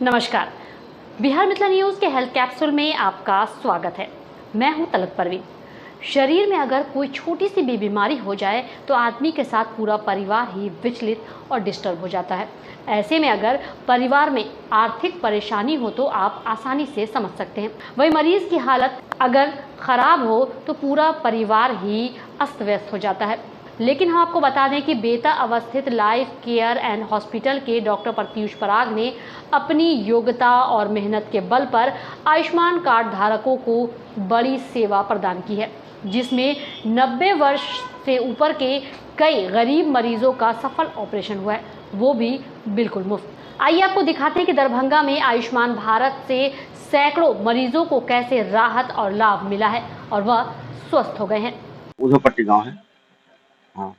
नमस्कार। बिहार मिथिला न्यूज़ के health capsule में आपका स्वागत है। मैं हूं तलत परवीन। शरीर में अगर कोई छोटी सी भी बीमारी हो जाए तो आदमी के साथ पूरा परिवार ही विचलित और डिस्टर्ब हो जाता है। ऐसे में अगर परिवार में आर्थिक परेशानी हो तो आप आसानी से समझ सकते हैं। वही मरीज की हालत अगर खराब हो तो पूरा परिवार ही अस्त व्यस्त हो जाता है। लेकिन हम आपको बता दें कि बेता अवस्थित लाइफ केयर एंड हॉस्पिटल के डॉक्टर प्रत्युष पराग ने अपनी योग्यता और मेहनत के बल पर आयुष्मान कार्ड धारकों को बड़ी सेवा प्रदान की है, जिसमें 90 वर्ष से ऊपर के कई गरीब मरीजों का सफल ऑपरेशन हुआ है, वो भी बिल्कुल मुफ्त। आइए आपको दिखाते हैं कि दरभंगा में आयुष्मान भारत से सैकड़ों मरीजों को कैसे राहत और लाभ मिला है और वह स्वस्थ हो गए हैं। उधोपट्टी गांव है। हाँ,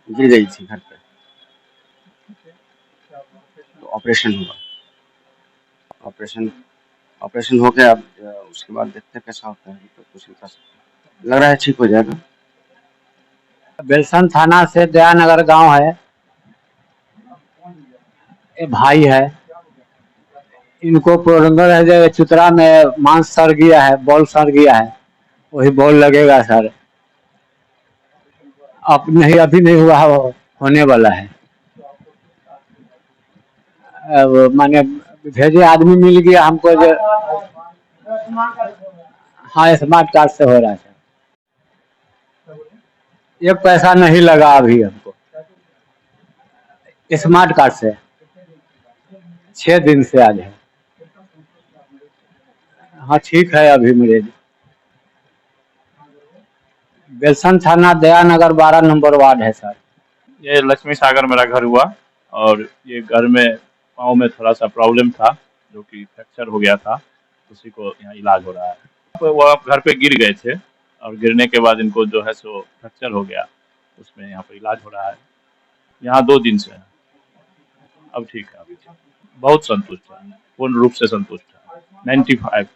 गिर गई थी घर पे तो ऑपरेशन हुआ। ऑपरेशन ऑपरेशन हो गया। अब उसके बाद देखते हैं कैसा होता है, तो कुछ नहीं कर सकते। लग रहा है ठीक हो जाएगा। बेलसन थाना से दयानगर गांव है। ये भाई है, इनको प्रोलंगर है जो चुतरा में मांस सड़ गया है, बॉल सड़ गया है, वही बॉल लगेगा सर। अब नहीं, अभी नहीं हुआ, होने वाला है। अब माने भेजे आदमी मिल गया हमको जो। हाँ, स्मार्ट कार्ड से हो रहा है सर। एक पैसा नहीं लगा अभी हमको, स्मार्ट कार्ड से 6 दिन से आज है। हाँ ठीक है अभी मेरे। बेलसन थाना दयानगर 12 नंबर वार्ड है सर। ये लक्ष्मी सागर मेरा घर हुआ और ये घर में पाँव में थोड़ा सा प्रॉब्लम था, जो कि फ्रैक्चर हो गया था। उसी को यहाँ इलाज हो रहा है। तो वो घर पे गिर गए थे और गिरने के बाद इनको जो है सो फ्रैक्चर हो गया, उसमें यहाँ पे इलाज हो रहा है। यहाँ 2 दिन से है। अब ठीक है, अभी ठीक। बहुत संतुष्ट है, पूर्ण रूप से संतुष्ट है। 95।